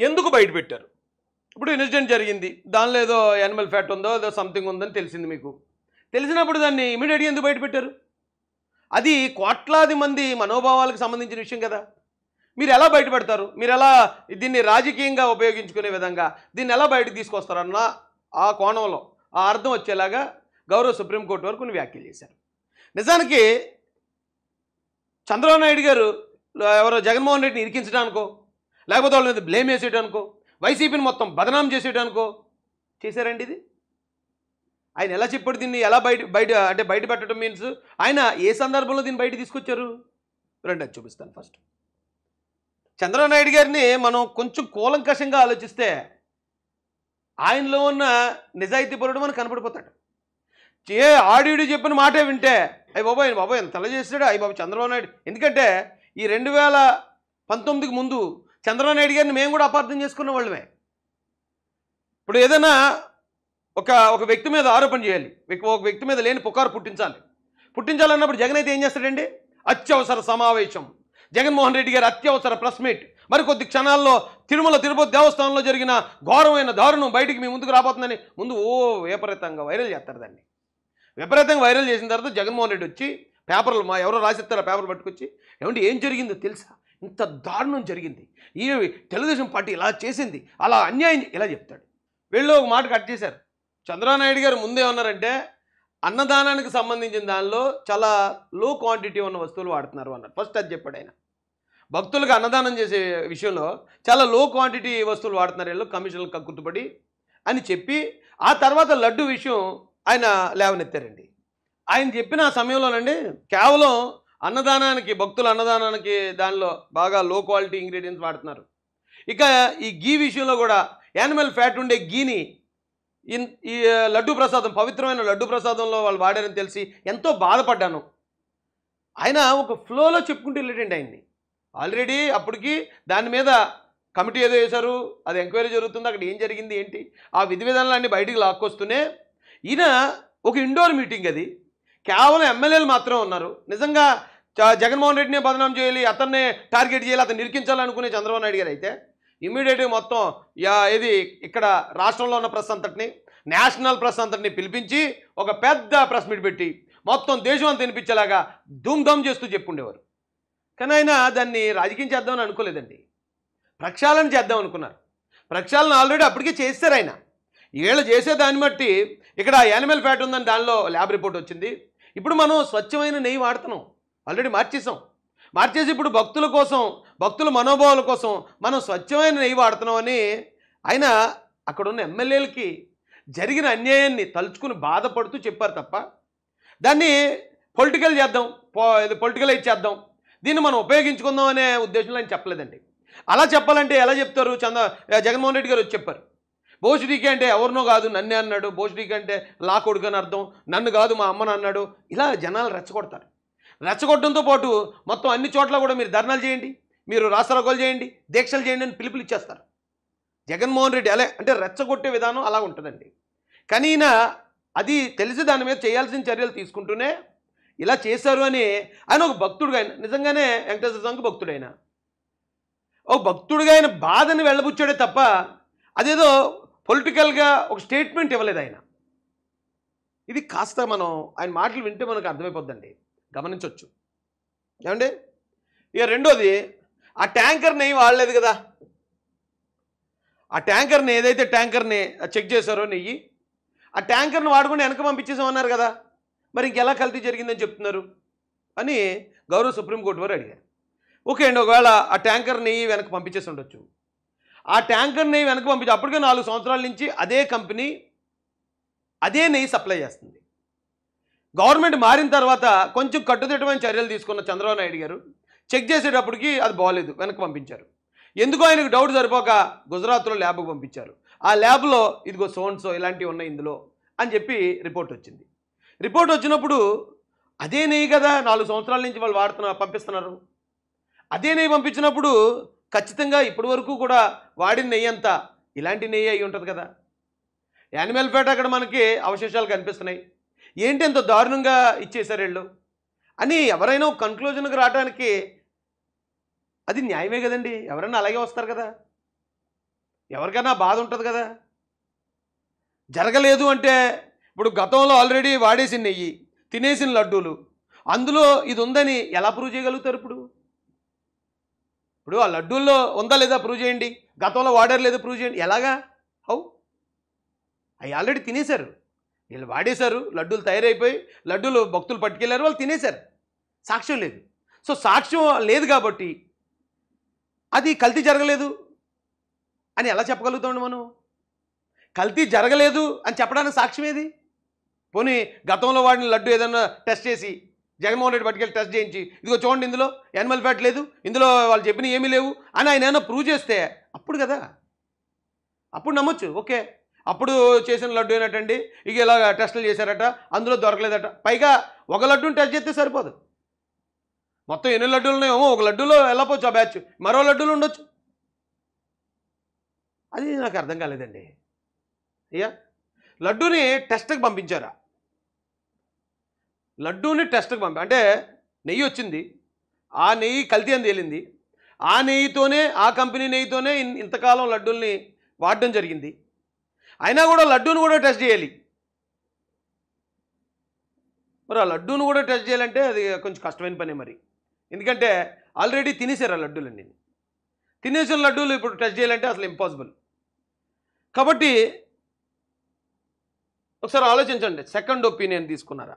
ఎందుకు బయట పెట్టారు? ఇప్పుడు ఇన్సిడెంట్ జరిగింది, దానిలో ఏదో యానిమల్ ఫ్యాట్ ఉందో ఏదో సంథింగ్ ఉందని తెలిసింది మీకు. తెలిసినప్పుడు దాన్ని ఇమీడియట్గా ఎందుకు బయట పెట్టారు? అది కోట్లాది మంది మనోభావాలకు సంబంధించిన విషయం కదా. మీరు ఎలా బయట పెడతారు? మీరు ఎలా దీన్ని రాజకీయంగా ఉపయోగించుకునే విధంగా దీన్ని ఎలా బయటకు తీసుకొస్తారన్న ఆ కోణంలో ఆ అర్థం వచ్చేలాగా గౌరవ సుప్రీంకోర్టు వారు కొన్ని వ్యాఖ్యలు చేశారు. నిజానికి చంద్రబాబు నాయుడు గారు ఎవరో జగన్మోహన్ రెడ్డిని ఇరికించడానికో లేకపోతే వాళ్ళ మీద బ్లేమ్ వేసేయడానికో వైసీపీని మొత్తం బదనాం చేసేయడానికో చేశారండి ఇది. ఆయన ఎలా చెప్పాడు దీన్ని ఎలా బయట పెట్టడం మీన్స్ ఆయన ఏ సందర్భంలో దీన్ని బయట తీసుకొచ్చారు? రండి అది చూపిస్తాను. ఫస్ట్ చంద్రబాబు నాయుడు గారిని మనం కొంచెం కూలంకషంగా ఆలోచిస్తే ఆయనలో ఉన్న నిజాయితీ పరుడు మనకు కనపడిపోతాడు. ఆడియుడు చెప్పిన మాటే వింటే అయ్యి బాబాయ్ ఎంత తల చేసాడు అయ్యి బాబు చంద్రబాబు నాయుడు. ఎందుకంటే ఈ 2019కి ముందు చంద్రబాబు నాయుడు గారిని మేము కూడా అపార్థం చేసుకున్న వాళ్ళమే. ఇప్పుడు ఏదైనా ఒక వ్యక్తి మీద ఆరోపణ చేయాలి, ఒక వ్యక్తి మీద లేని పుకారు పుట్టించాలన్నప్పుడు జగన్ అయితే ఏం చేస్తాడండి? అత్యవసర సమావేశం, జగన్మోహన్ రెడ్డి గారి అత్యవసర ప్రెస్ మీట్, మరికొద్ది క్షణాల్లో తిరుపతి దేవస్థానంలో జరిగిన ఘోరమైన దారుణం బయటికి మీ ముందుకు రాబోతుందని ముందు విపరీతంగా వైరల్ చేస్తారు. దాన్ని విపరీతంగా వైరల్ చేసిన తర్వాత జగన్మోహన్ రెడ్డి వచ్చి పేపర్లు ఎవరో రాసిస్తారో పేపర్లు పట్టుకొచ్చి ఏమంటే ఏం జరిగిందో తెలుసా, ఇంత దారుణం జరిగింది, ఈ తెలుగుదేశం పార్టీ ఇలా చేసింది, అలా అన్యాయం ఇలా చెప్తాడు. వీళ్ళు ఒక మాట కట్ చేశారు. చంద్రబాబు నాయుడు గారు ముందే ఉన్నారంటే అన్నదానానికి సంబంధించిన దానిలో చాలా లో క్వాంటిటీ ఉన్న వస్తువులు వాడుతున్నారు అన్నారు. ఫస్ట్ అది చెప్పాడు ఆయన. భక్తులకు అన్నదానం చేసే విషయంలో చాలా లో క్వాంటిటీ వస్తువులు వాడుతున్నారు వీళ్ళు కమిషన్లు కక్కుర్తుపడి అని చెప్పి ఆ తర్వాత లడ్డు విషయం ఆయన లేవనెత్తారండి. ఆయన చెప్పిన ఆ సమయంలోనండి కేవలం అన్నదానానికి భక్తుల అన్నదానానికి దానిలో బాగా లో క్వాలిటీ ఇంగ్రీడియంట్స్ వాడుతున్నారు. ఇక ఈ గీ విషయంలో కూడా యానిమల్ ఫ్యాట్ ఉండే గీని ఈ లడ్డు ప్రసాదం పవిత్రమైన లడ్డు ప్రసాదంలో వాళ్ళు వాడారని తెలిసి ఎంతో బాధపడ్డాను. ఆయన ఒక ఫ్లోలో చెప్పుకుంటూ వెళ్ళాడండి ఆయన్ని. ఆల్రెడీ అప్పటికి దాని మీద కమిటీ ఏదో వేశారు, అది ఎంక్వైరీ జరుగుతుంది, అక్కడ ఏం జరిగింది ఏంటి ఆ విధి విధానాలన్నీ బయటికి లాక్కొస్తూనే ఈయన ఒక ఇండోర్ మీటింగ్, అది కేవలం ఎమ్మెల్యేలు మాత్రం ఉన్నారు. నిజంగా జగన్మోహన్ రెడ్డిని బదనాం చేయాలి, అతన్నే టార్గెట్ చేయాలి, అతను నిరికించాలనుకునే చంద్రబాబు నాయుడు గారు అయితే ఇమ్మీడియట్గా మొత్తం ఇది ఇక్కడ రాష్ట్రంలో ఉన్న ప్రెస్ అంతటిని నేషనల్ ప్రెస్ అంతటిని పిలిపించి ఒక పెద్ద ప్రెస్ మీట్ పెట్టి మొత్తం దేశం అంతా వినిపించేలాగా ధూమ్ధామ్ చేస్తూ చెప్పుండేవారు. కానీ ఆయన దాన్ని రాజకీయం చేద్దామని అనుకోలేదండి, ప్రక్షాళన చేద్దాం అనుకున్నారు. ప్రక్షాళన ఆల్రెడీ అప్పటికే చేస్తారు ఆయన. వీళ్ళు చేసే దాన్ని బట్టి ఇక్కడ యానిమల్ ఫ్యాట్ ఉందని దానిలో ల్యాబ్ రిపోర్ట్ వచ్చింది. ఇప్పుడు మనం స్వచ్ఛమైన నెయ్యి వాడుతున్నాం, ఆల్రెడీ మార్చేసి ఇప్పుడు భక్తుల కోసం భక్తుల మనోభావాల కోసం మనం స్వచ్ఛమైన నెయ్యి వాడుతున్నామని ఆయన అక్కడ ఉన్న ఎమ్మెల్యేలకి జరిగిన అన్యాయాన్ని తలుచుకుని బాధపడుతూ చెప్పారు తప్ప దాన్ని పొలిటికలైజ్ చేద్దాం, దీన్ని మనం ఉపయోగించుకుందాం అనే ఉద్దేశంలో ఆయన చెప్పలేదండి. అలా చెప్పాలంటే ఎలా చెప్తారు? జగన్మోహన్ రెడ్డి గారు వచ్చి చెప్పారు, బోషుడికి అంటే ఎవరినో కాదు నన్నే అన్నాడు, బోషుడికి అంటే లా కొడుకు అని అర్థం, నన్ను కాదు మా అమ్మని అన్నాడు. ఇలా జనాలు రెచ్చగొడతారు. రెచ్చగొట్టడంతో పాటు మొత్తం అన్ని చోట్ల కూడా మీరు ధర్నాలు చేయండి, మీరు రాస్తారోకోలు చేయండి, దీక్షలు చేయండి అని పిలుపులు ఇచ్చేస్తారు. జగన్మోహన్ రెడ్డి అలా అంటే రెచ్చగొట్టే విధానం అలా ఉంటుందండి. కానీ ఈయన అది తెలిసి దాని మీద చేయాల్సిన చర్యలు తీసుకుంటూనే ఇలా చేశారు అని ఆయన ఒక భక్తుడుగా, ఆయన నిజంగానే వెంకటేశ్వర స్వామికి భక్తుడైన ఒక భక్తుడిగా ఆయన బాధని వెళ్ళబుచ్చాడే తప్ప అదేదో పొలిటికల్గా ఒక స్టేట్మెంట్ ఇవ్వలేదు ఆయన. ఇది కాస్త మనం ఆయన మాటలు వింటే మనకు అర్థమైపోద్దండి, గమనించవచ్చు. ఏమండి ఇక రెండోది, ఆ ట్యాంకర్ని వాడలేదు కదా, ఆ ట్యాంకర్ని ఏదైతే ట్యాంకర్ని చెక్ చేశారో నెయ్యి, ఆ ట్యాంకర్ని వాడుకుని వెనక పంపించేసామన్నారు కదా, మరి ఇంకెలా కల్తీ జరిగిందని చెప్తున్నారు అని గౌరవ సుప్రీంకోర్టు వారు అడిగారు. ఓకే అండి, ఒకవేళ ఆ ట్యాంకర్ నెయ్యి వెనక పంపించేసి ఉండొచ్చు. ఆ ట్యాంకర్ నెయ్యి వెనక పంపించి అప్పటికే 4 సంవత్సరాల నుంచి అదే కంపెనీ అదే నెయ్యి సప్లై చేస్తుంది. గవర్నమెంట్ మారిన తర్వాత కొంచెం కట్టుదిట్టమైన చర్యలు తీసుకున్న చంద్రబాబు నాయుడు గారు చెక్ చేసేటప్పటికి అది బాగోలేదు, వెనక పంపించారు. ఎందుకో ఆయనకు డౌట్ సరిపోక గుజరాత్లో ల్యాబ్కి పంపించారు. ఆ ల్యాబ్లో ఇదిగో సోన్సో ఇలాంటివి ఉన్నాయి ఇందులో అని చెప్పి రిపోర్ట్ వచ్చింది. రిపోర్ట్ వచ్చినప్పుడు అదే నెయ్యి కదా 4 సంవత్సరాల నుంచి వాళ్ళు పంపిస్తున్నారు. అదే నెయ్యి పంపించినప్పుడు ఖచ్చితంగా ఇప్పటి వరకు కూడా వాడిన నెయ్యి అంతా ఇలాంటి నెయ్యి అయి ఉంటుంది కదా. యానిమల్ ఫ్యాట్ అక్కడ మనకి అవశేషాలు కనిపిస్తున్నాయి, ఏంటి ఎంత దారుణంగా ఇచ్చేశారు వీళ్ళు అని ఎవరైనా ఒక కన్క్లూజన్కి రావడానికి అది న్యాయమే కదండి, ఎవరైనా అలాగే వస్తారు కదా. ఎవరికైనా బాధ ఉంటుంది కదా. జరగలేదు అంటే ఇప్పుడు గతంలో ఆల్రెడీ వాడేసిన నెయ్యి, తినేసిన లడ్డూలు, అందులో ఇది ఉందని ఎలా ప్రూవ్ చేయగలుగుతారు? ఇప్పుడు ఆ లడ్డూల్లో ఉందా లేదా ప్రూవ్ చేయండి, గతంలో వాడారు లేదా ప్రూవ్ చేయండి. ఎలాగా? హౌ? అవి ఆల్రెడీ తినేశారు, వీళ్ళు వాడేశారు, లడ్డూలు తయారైపోయి లడ్డూలు భక్తులు పట్టుకెళ్ళారు, వాళ్ళు తినేశారు, సాక్ష్యం లేదు. సో సాక్ష్యం లేదు కాబట్టి అది కల్తీ జరగలేదు అని ఎలా చెప్పగలుగుతామండి మనం? కల్తీ జరగలేదు అని చెప్పడానికి సాక్ష్యం ఏది? పోనీ గతంలో వాడిన లడ్డు ఏదన్నా టెస్ట్ చేసి జగన్మోహన్ రెడ్డి పట్టుకెళ్ళి టెస్ట్ చేయించి, ఇదిగో చూడండి ఇందులో యానిమల్ ఫ్యాట్ లేదు, ఇందులో వాళ్ళు చెప్పిన ఏమీ లేవు అని ఆయన ఏమైనా ప్రూవ్ చేస్తే అప్పుడు కదా, అప్పుడు నమ్మొచ్చు. ఓకే, అప్పుడు చేసిన లడ్డు ఏంటండి, ఇక ఇలా టెస్టులు చేశారట, అందులో దొరకలేదట. పైగా ఒక లడ్డూని టెస్ట్ చేస్తే సరిపోదు, మొత్తం ఎన్ని లడ్డూలు ఉన్నాయేమో ఒక లడ్డూలో వెళ్ళపోవచ్చు ఆ బ్యాచ్, మరో లడ్డూలు ఉండొచ్చు. అది నాకు అర్థం కాలేదండి. అయ్యా, లడ్డూని టెస్ట్కి పంపించారా? లడ్డూని టెస్ట్కి అంటే నెయ్యి వచ్చింది, ఆ నెయ్యి కల్తీ అని తేలింది, ఆ నెయ్యితోనే, ఆ కంపెనీ నెయ్యితోనే ఇంతకాలం లడ్డూల్ని వాడడం జరిగింది. అయినా కూడా లడ్డూని కూడా టెస్ట్ చేయాలి. మరి ఆ లడ్డూని కూడా టెస్ట్ చేయాలంటే అది కొంచెం కష్టమైన పనే మరి. ఎందుకంటే ఆల్రెడీ తినేసారు ఆ లడ్డూలన్నీ, తినేసిన లడ్డూలు ఇప్పుడు టెస్ట్ చేయాలంటే అసలు ఇంపాసిబుల్. కాబట్టి ఒకసారి ఆలోచించండి, సెకండ్ ఒపీనియన్ తీసుకున్నారా?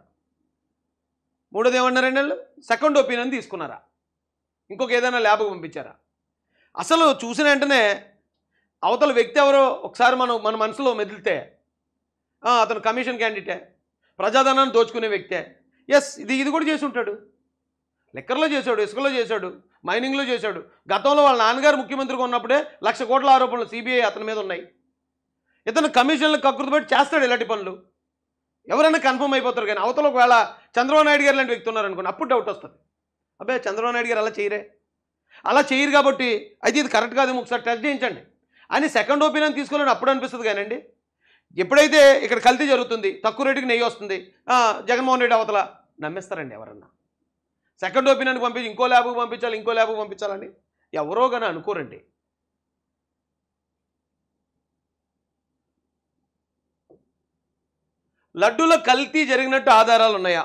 మూడోది ఏమన్నారండి వాళ్ళు? సెకండ్ ఒపీనియన్ తీసుకున్నారా? ఇంకొక ఏదైనా ల్యాబ్కి పంపించారా? అసలు చూసిన వెంటనే అవతల వ్యక్తి ఎవరో ఒకసారి మన మనసులో మెదిలితే అతను కమిషన్ క్యాండిడేటే, ప్రజాధనాన్ని దోచుకునే వ్యక్తే, ఎస్ ఇది కూడా చేసి ఉంటాడు. లిక్కర్లో చేశాడు, ఇసుకలో చేశాడు, మైనింగ్లో చేశాడు. గతంలో వాళ్ళ నాన్నగారు ముఖ్యమంత్రిగా ఉన్నప్పుడే 1,00,000 కోట్ల ఆరోపణలు సిబిఐ అతని మీద ఉన్నాయి. ఇతను కమిషన్లు కక్కుర్తి పెట్టి చేస్తాడు ఇలాంటి పనులు. ఎవరైనా కన్ఫర్మ్ అయిపోతారు. కానీ అవతల ఒకవేళ చంద్రబాబు నాయుడు గారు లాంటి వ్యక్తి ఉన్నారనుకోండి, అప్పుడు డౌట్ వస్తుంది. అబ్బాయి చంద్రబాబు నాయుడు గారు అలా చేయరే, అలా చేయరు కాబట్టి అయితే ఇది కరెక్ట్ కాదు, ఒకసారి టెస్ట్ చేయించండి అని సెకండ్ ఒపీనియన్ తీసుకోవాలని అప్పుడు అనిపిస్తుంది. కానండి ఎప్పుడైతే ఇక్కడ కల్తీ జరుగుతుంది, తక్కువ రేటుకి నెయ్యి వస్తుంది, జగన్మోహన్ రెడ్డి అవతల నమ్మేస్తారండి ఎవరన్నా. సెకండ్ ఒపీనియన్కి పంపించి ఇంకో ల్యాబ్కి పంపించాలి, ఇంకో ల్యాబ్కి పంపించాలని ఎవరో కానీ అనుకోరండి. లడ్డూలో కల్తీ జరిగినట్టు ఆధారాలు ఉన్నాయా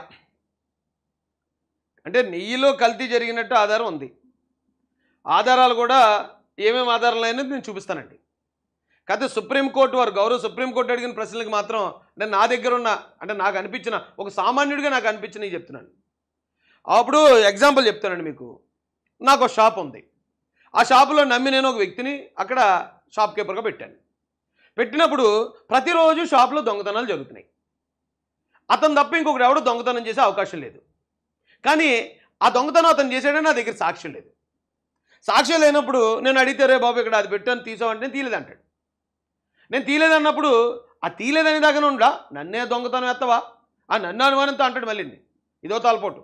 అంటే నెయ్యిలో కల్తీ జరిగినట్టు ఆధారం ఉంది. ఆధారాలు కూడా ఏమేమి ఆధారాలు అనేది నేను చూపిస్తానండి. కాకపోతే సుప్రీంకోర్టు వారు, గౌరవ సుప్రీంకోర్టు అడిగిన ప్రశ్నలకు మాత్రం నేను నా దగ్గర ఉన్న, అంటే నాకు అనిపించిన, ఒక సామాన్యుడిగా నాకు అనిపించినవి చెప్తున్నాను. అప్పుడు ఎగ్జాంపుల్ చెప్తానండి మీకు. నాకు ఒక షాప్ ఉంది, ఆ షాపులో నమ్మి నేను ఒక వ్యక్తిని అక్కడ షాప్ కీపర్గా పెట్టాను. పెట్టినప్పుడు ప్రతిరోజు షాప్లో దొంగతనాలు జరుగుతున్నాయి. అతను తప్ప ఇంకొకరు ఎవడో దొంగతనం చేసే అవకాశం లేదు. కానీ ఆ దొంగతనం అతను చేసాడని నా దగ్గర సాక్ష్యం లేదు. సాక్ష్యం లేనప్పుడు నేను అడిగితే, రే బాబు ఇక్కడ అది పెట్టాను తీసావంటే నేను తీయలేదంటాడు. నేను తీయలేదన్నప్పుడు ఆ తీయలేదని దాకా ఉండా, నన్నే దొంగతనం ఎత్తవా ఆ నన్ను అనుమానంతో అంటాడు. మళ్ళీ ఇదో తాల్పోటు.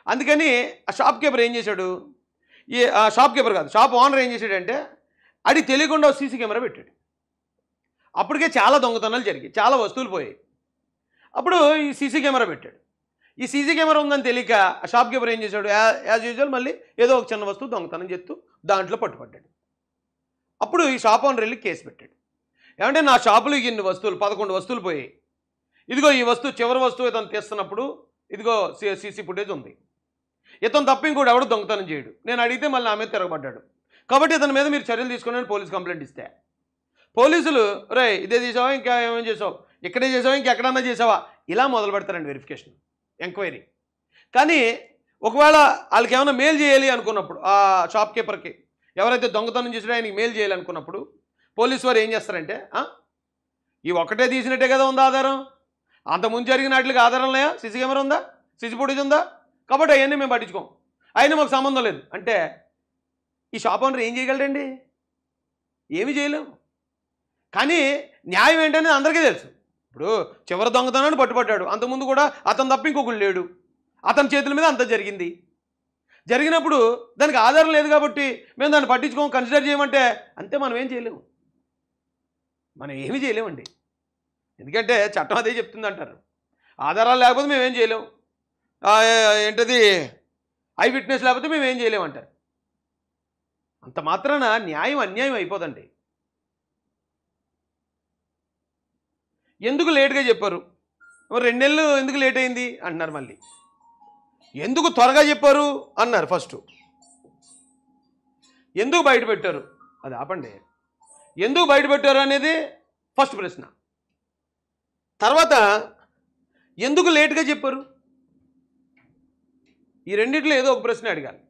అందుకని ఆ షాప్ కీపర్ ఏం చేశాడు, ఆ షాప్ కీపర్ కాదు, షాప్ ఓనర్ ఏం చేశాడంటే అది తెలియకుండా సీసీ కెమెరా పెట్టాడు. అప్పటికే చాలా దొంగతనాలు జరిగాయి, చాలా వస్తువులు పోయాయి. అప్పుడు ఈ సీసీ కెమెరా పెట్టాడు. ఈ సీసీ కెమెరా ఉందని తెలియక ఆ షాప్ కీపర్ ఏం చేశాడు, యాజ్ యూజువల్ మళ్ళీ ఏదో ఒక చిన్న వస్తువు దొంగతనం చేస్తూ దాంట్లో పట్టుపడ్డాడు. అప్పుడు ఈ షాప్ ఓనర్ వెళ్ళి కేసు పెట్టాడు. ఏమంటే నా షాపులో ఇన్ని వస్తువులు 11 వస్తువులు పోయాయి, ఇదిగో ఈ వస్తువు చివరి వస్తువు ఇతను తీస్తున్నప్పుడు ఇదిగో సీసీ ఫుటేజ్ ఉంది, ఇతను తప్ప ఇంకోటి ఎవడు దొంగతనం చేయడు. నేను అడిగితే మళ్ళీ నా మీద తిరగబడ్డాడు, కాబట్టి ఇతని మీద మీరు చర్యలు తీసుకుని పోలీస్ కంప్లైంట్ ఇస్తే పోలీసులు, రే ఇదే చేసావా, ఇంకా ఏమేమి చేసావు, ఇక్కడే చేసావా, ఇంకెక్కడన్నా చేసావా, ఇలా మొదలు పెడతారండి వెరిఫికేషన్, ఎంక్వైరీ. కానీ ఒకవేళ వాళ్ళకి ఏమైనా మెయిల్ చేయాలి అనుకున్నప్పుడు, ఆ షాప్ కీపర్కి ఎవరైతే దొంగతనం చేసాడో ఆయనకి మెయిల్ చేయాలి అనుకున్నప్పుడు పోలీసు వారు ఏం చేస్తారంటే, ఈ ఒక్కటే తీసినట్టే కదా ఉంది ఆధారం, అంతకుముందు జరిగిన వాటికి ఆధారం ఉన్నాయా, సీసీ కెమెరా ఉందా, సీసీ ఫుటేజ్ ఉందా, కాబట్టి అవన్నీ మేము పట్టించుకోం, అయినా మాకు సంబంధం లేదు అంటే ఈ షాప్ ఓనర్ ఏం చేయగలడండి? ఏమి చేయలేము. కానీ న్యాయం ఏంటనేది అందరికీ తెలుసు. ఇప్పుడు చివరి దొంగతనాన్ని పట్టుబడ్డాడు, అంతకుముందు కూడా అతను తప్ప ఇంకొకరు లేడు, అతని చేతుల మీద అంత జరిగింది. జరిగినప్పుడు దానికి ఆధారం లేదు కాబట్టి మేము దాన్ని పట్టించుకోం, కన్సిడర్ చేయమంటే అంతే, మనం ఏం చేయలేము, మనం ఏమీ చేయలేమండి. ఎందుకంటే చట్టం అదే చెప్తుంది అంటారు, ఆధారాలు లేకపోతే మేమేం చేయలేము, ఏంటది ఐ విట్నెస్ లేకపోతే మేమేం చేయలేమంటారు. అంత మాత్రాన న్యాయం అన్యాయం అయిపోదండి. ఎందుకు లేట్గా చెప్పారు? 2 నెలలు ఎందుకు లేట్ అయింది అంటున్నారు. మళ్ళీ ఎందుకు త్వరగా చెప్పారు అన్నారు. ఫస్ట్ ఎందుకు బయట పెట్టారు అది ఆపండి. ఎందుకు బయట పెట్టారు అనేది ఫస్ట్ ప్రశ్న. తర్వాత ఎందుకు లేట్గా చెప్పారు? ఈ రెండిట్లో ఏదో ఒక ప్రశ్న అడగాలి.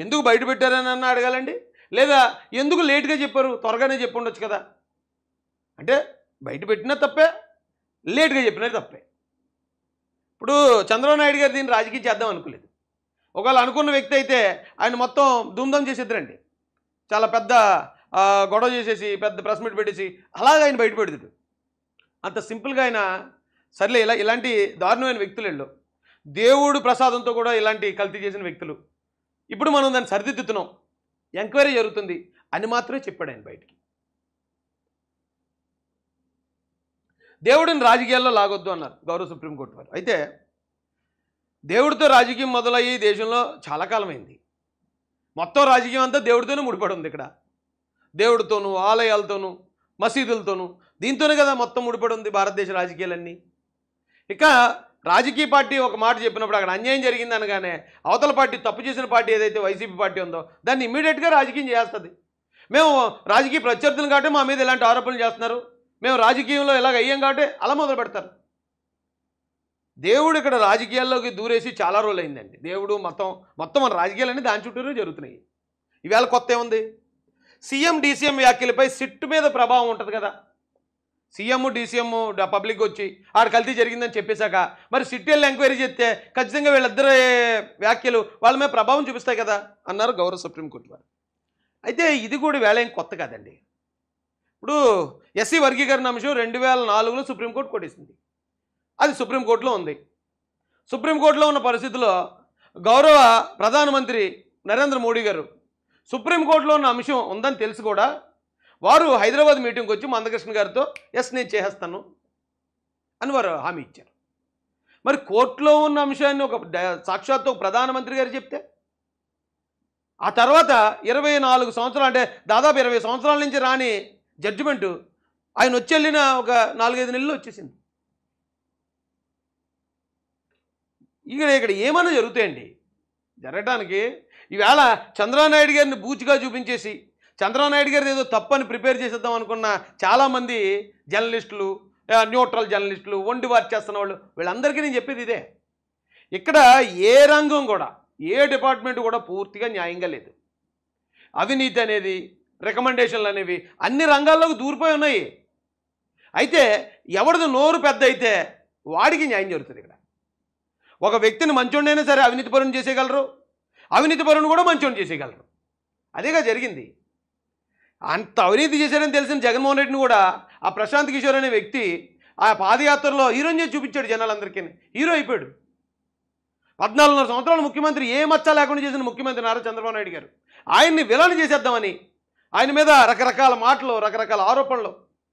ఎందుకు బయట పెట్టారని అన్న అడగాలండి, లేదా ఎందుకు లేట్గా చెప్పారు, త్వరగానే చెప్పి ఉండొచ్చు కదా. అంటే బయట పెట్టినా తప్పే, లేట్గా చెప్పినా తప్పే. ఇప్పుడు చంద్రబాబు నాయుడు గారు దీన్ని రాజకీయం చేద్దాం అనుకోలేదు. ఒకవేళ అనుకున్న వ్యక్తి అయితే ఆయన మొత్తం ధూమ్ధాం చేసేద్దరండి. చాలా పెద్ద గొడవ చేసేసి పెద్ద ప్రెస్ మీట్ పెట్టేసి అలాగే ఆయన బయట పెడుతుడు. అంత సింపుల్గా ఆయన సర్లే ఇలాంటి దారుణమైన వ్యక్తులు వెళ్ళు, దేవుడు ప్రసాదంతో కూడా ఇలాంటి కల్తీ చేసిన వ్యక్తులు, ఇప్పుడు మనం దాన్ని సరిదిద్దుతున్నాం, ఎంక్వైరీ జరుగుతుంది అని మాత్రమే చెప్పాడు ఆయన బయటికి. దేవుడిని రాజకీయాల్లో లాగొద్దు అన్నారు గౌరవ సుప్రీంకోర్టు వారు. అయితే దేవుడితో రాజకీయం మొదలయ్యి దేశంలో చాలా కాలమైంది. మొత్తం రాజకీయం అంతా దేవుడితోనే ముడిపడి ఉంది. ఇక్కడ దేవుడితోనూ, ఆలయాలతోనూ, మసీదులతోనూ, దీంతోనే కదా మొత్తం ముడిపడి ఉంది భారతదేశ రాజకీయాలన్నీ. ఇక రాజకీయ పార్టీ ఒక మాట చెప్పినప్పుడు అక్కడ అన్యాయం జరిగింది అనగానే అవతల పార్టీ, తప్పు చేసిన పార్టీ ఏదైతే వైసీపీ పార్టీ ఉందో దాన్ని ఇమ్మీడియట్గా రాజకీయం చేస్తుంది. మేము రాజకీయ ప్రత్యర్థులు కాబట్టి మా మీద ఇలాంటి ఆరోపణలు చేస్తున్నారు, మేము రాజకీయంలో ఇలాగ అయ్యాం కాబట్టి అలా మొదలు పెడతారు. దేవుడు ఇక్కడ రాజకీయాల్లోకి దూరేసి చాలా రోజులు అయిందండి. దేవుడు మొత్తం మన రాజకీయాలన్నీ దాని చుట్టూనే జరుగుతున్నాయి. ఈవేళ కొత్త ఏముంది? సీఎం డీసీఎం వ్యాఖ్యలపై సిట్ మీద ప్రభావం ఉంటుంది కదా. సీఎం డీసీఎం పబ్లిక్ వచ్చి ఆడ కల్తీ జరిగిందని చెప్పేశాక మరి సిట్ వెళ్ళి ఎంక్వైరీ చేస్తే ఖచ్చితంగా వీళ్ళిద్దరి వ్యాఖ్యలు వాళ్ళ మీద ప్రభావం చూపిస్తాయి కదా అన్నారు గౌరవ సుప్రీంకోర్టు వారు. అయితే ఇది కూడా వేళ ఏం కొత్త కాదండి. ఇప్పుడు ఎస్సీ వర్గీకరణ అంశం 2004లో సుప్రీంకోర్టు కొట్టేసింది. అది సుప్రీంకోర్టులో ఉంది. సుప్రీంకోర్టులో ఉన్న పరిస్థితుల్లో గౌరవ ప్రధానమంత్రి నరేంద్ర మోడీ గారు సుప్రీంకోర్టులో ఉన్న అంశం ఉందని తెలిసి కూడా వారు హైదరాబాద్ మీటింగ్కి వచ్చి మందకృష్ణ గారితో నేను చేసేస్తాను అని వారు హామీ ఇచ్చారు. మరి కోర్టులో ఉన్న అంశాన్ని ఒక సాక్షాత్తు ప్రధానమంత్రి గారు చెప్తే ఆ తర్వాత 24 సంవత్సరాలు అంటే దాదాపు 20 సంవత్సరాల నుంచి రాని జడ్జిమెంటు ఆయన వచ్చి వెళ్ళిన ఒక 4-5 నెలలు వచ్చేసింది. ఇక్కడ ఏమైనా జరుగుతాయండి జరగడానికి. ఈవేళ చంద్రబాబు నాయుడు గారిని బూచిగా చూపించేసి చంద్రబాబు నాయుడు గారిది ఏదో తప్పని ప్రిపేర్ చేసేద్దాం అనుకున్న చాలామంది జర్నలిస్టులు, న్యూట్రల్ జర్నలిస్టులు, వండి వారు చేస్తున్న వాళ్ళు, వీళ్ళందరికీ నేను చెప్పేది ఇదే. ఇక్కడ ఏ రంగం కూడా, ఏ డిపార్ట్మెంట్ కూడా పూర్తిగా న్యాయంగా లేదు. అవినీతి అనేది, రికమెండేషన్లు అనేవి అన్ని రంగాల్లోకి దూరిపోయి ఉన్నాయి. అయితే ఎవరిది నోరు పెద్ద అయితే వాడికి న్యాయం జరుగుతుంది. ఇక్కడ ఒక వ్యక్తిని మంచోడినైనా సరే అవినీతి పరుని చేసేయగలరు, అవినీతి పరుని కూడా మంచోడిని చేసేయగలరు. అదేగా జరిగింది. అంత అవినీతి చేశారని తెలిసిన జగన్మోహన్ రెడ్డిని కూడా ఆ ప్రశాంత్ కిషోర్ అనే వ్యక్తి ఆ పాదయాత్రలో హీరోని చేసి చూపించాడు జనాలందరికీ. హీరో అయిపోయాడు. 14.5 సంవత్సరాలు ముఖ్యమంత్రి, ఏ మచ్చ లేకుండా చేసిన ముఖ్యమంత్రి నారా చంద్రబాబు నాయుడు గారు ఆయన్ని విలన్ చేసేద్దామని ఆయన మీద రకరకాల మాటలు, రకరకాల ఆరోపణలు